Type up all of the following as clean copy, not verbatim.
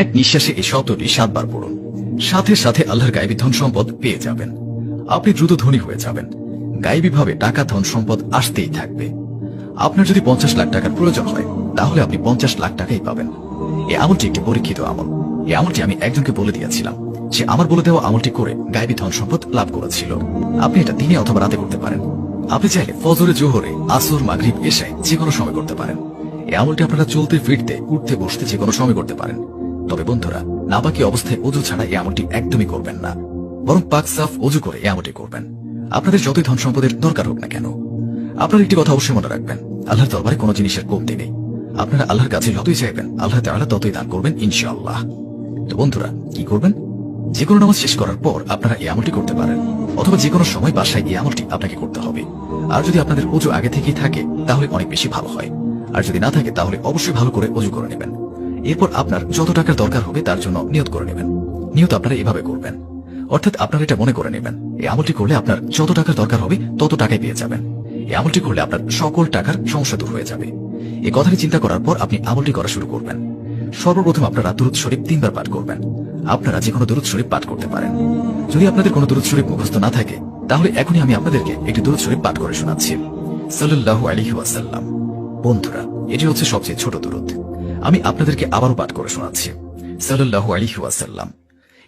এক নিঃশ্বাসে এই শব্দটি 7 বার পড়ুন। সাথে সাথে আল্লাহর গায়েবী ধন সম্পদ পেয়ে যাবেন। আপনি দ্রুত ধনী হয়ে যাবেন। গায়েবীভাবে টাকা ধন সম্পদ আসতেই থাকবে। আপনার যদি 50 লাখ টাকার প্রয়োজন হয় তাহলে আপনি 50 লাখ টাকাই পাবেন। এই আমলটি একটি পরীক্ষিত আমল। এই আমলটি আমি একজনকে বলে দিয়েছিলাম, সে আমার বলে দেওয়া আমলটি করে গায়েবী ধন সম্পদ লাভ করেছিল। আপনি এটা দিনে অথবা রাতে করতে পারেন। আপনি চাইলে ফজরে, জোহরে, আসর, মাগরিব, এশায় যে কোনো সময় করতে পারেন। এই আমলটি আপনারা চলতে ফিরতে, উঠতে বসতে যে কোনো সময় করতে পারেন। তবে বন্ধুরা, নাপাকি অবস্থায় ওযু ছাড়া এই আমলটি একদমই করবেন না, বরং পাক সাফ ওযু করে এই আমলটি করবেন। আপনাদের যতই ধন সম্পদের দরকার হোক না কেন, আপনার একটি কথা অবশ্যই মনে রাখবেন, আল্লাহর দরবারে কোনো জিনিসের কমতি নেই। আপনারা আল্লাহর কাছে যতই চাইবেন আল্লাহ তাআলা ততই দান করবেন ইনশাআল্লাহ। তো বন্ধুরা, কি করবেন? যে কোনো নামাজ শেষ করার পর আপনারা এই আমলটি করতে পারেন, অথবা যে কোনো সময় বাসায় এই আমলটি আপনাকে করতে হবে। আর যদি আপনাদের ওযু আগে থেকেই থাকে তাহলে অনেক বেশি ভালো হয়। আর যদি না থাকে তাহলে অবশ্যই ভালো করে ওযু করে নেবেন। এরপর আপনার যত টাকার দরকার হবে তার জন্য নিয়ত করে নেবেন। নিয়ত আপনারা এভাবে করবেন, অর্থাৎ আপনারা এটা মনে করে নেবেন এই আমলটি করলে আপনার যত টাকার দরকার হবে তত টাকাই পেয়ে যাবেন। এই আমলটি করলে আপনার সকল টাকার সমস্যা দূর হয়ে যাবে। এই কথাটি চিন্তা করার পর আপনি আমলটি করা শুরু করবেন। সর্বপ্রথম আপনারা দুরূদ শরীফ 3 বার পাঠ করবেন। আপনারা যে কোনো দুরূদ শরীফ পাঠ করতে পারেন। যদি আপনাদের কোনো দুরূদ শরীফ মুখস্থ না থাকে তাহলে এখনই আমি আপনাদেরকে একটি দুরূদ শরীফ পাঠ করে শোনাচ্ছি। সাল্লাল্লাহু আলাইহি ওয়াসাল্লাম। বন্ধুরা, এটি হচ্ছে সবচেয়ে ছোট দুরূদ। আমি আপনাদেরকে আবারও পাঠ করে শোনাচ্ছি। সাল্লাল্লাহু আলাইহি ওয়াসাল্লাম।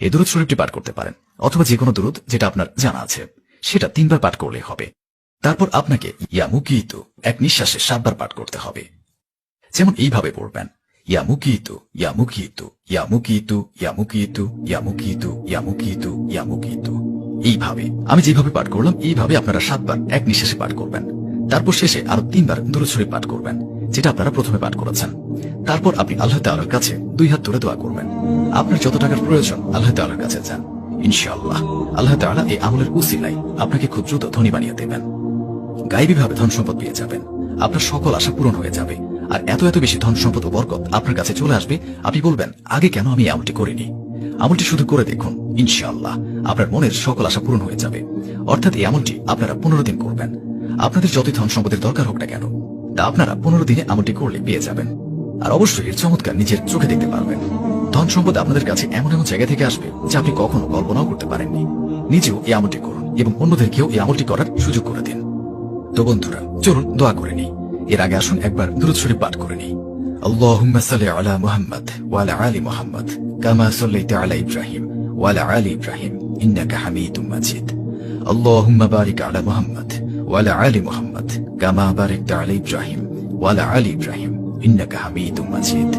এই দুরূদ শরীফটি পাঠ করতে পারেন, অথবা যে কোনো দুরূদ যেটা আপনার জানা আছে সেটা 3 বার পাঠ করলেই হবে। তারপর আপনাকে ইয়া মুকিতু এক নিঃশ্বাসে 7 বার পাঠ করতে হবে। যেমন এইভাবে পড়বেন, ইয়া মুকিতু, ইয়া মুকিতু, ইয়া মুকিতু, ইয়া মুকিতু, ইয়া মুকিতু, ইয়া মুকিতু, ইয়া মুকিতু। এইভাবে আমি যেভাবে পাঠ করলাম এইভাবে আপনারা 7 বার এক নিঃশ্বাসে পাঠ করবেন। তারপর শেষে আরো 3 বার দুরূদ শরীফ পাঠ করবেন, যেটা আপনারা প্রথমে পাঠ করেছেন। তারপর আপনি আল্লাহ তাআলার কাছে 2 হাত তুলে দোয়া করবেন। আপনার যত টাকার প্রয়োজন আল্লাহ তাআলার কাছে যান। ইনশাআল্লাহ আল্লাহ তাআলা এই আমলের উসিলায় আপনাকে খুব দ্রুত ধনী বানিয়ে দেবেন। গায়েবীভাবে ধন সম্পদ পেয়ে যাবেন। আপনার সকল আশা পূরণ হয়ে যাবে। আর এত এত বেশি ধন সম্পদ ও বরকত আপনার কাছে চলে আসবে, আপনি বলবেন আগে কেন আমি আমলটি করিনি। আমলটি শুধু করে দেখুন, ইনশাআল্লাহ আপনার মনের সকল আশা পূরণ হয়ে যাবে। অর্থাৎ এই আমলটি আপনারা 15 দিন করবেন। আপনাদের যতই ধন সম্পদের দরকার হোক না কেন তা আপনারা 15 দিনে আমলটি করলে পেয়ে যাবেন। আর অবশ্যই এর চমৎকার নিজের চোখে দেখতে পারবেন। ধন সম্পদ আপনাদের কাছে এমন এমন জায়গা থেকে আসবে যা আপনি কখনো কল্পনাও করতে পারেননি। নিজেও এই আমলটি করুন এবং অন্যদেরকেও এই আমলটি করার সুযোগ করে দিন। তো বন্ধুরা, চলুন দোয়া করে নিই। এর আগে আসুন একবার দুরূদ শরীফ পাঠ করে নিই। আল্লাহুম্মা সাল্লি আলা মুহাম্মাদ ওয়া আলা আলি মুহাম্মাদ কামা সাল্লাইতা আলা ইব্রাহিম ওয়া আলা আলি ইব্রাহিম ইন্নাকা হামিদুম মাজিদ। আল্লাহুম্মা বারিক আলা মুহাম্মাদ ওয়া আলা আলি মুহাম্মাদ কামা বারাকতা আলা ইব্রাহিম ওয়া আলা আলি ইব্রাহিম ইন্নাকা হামিদুম মাজিদ।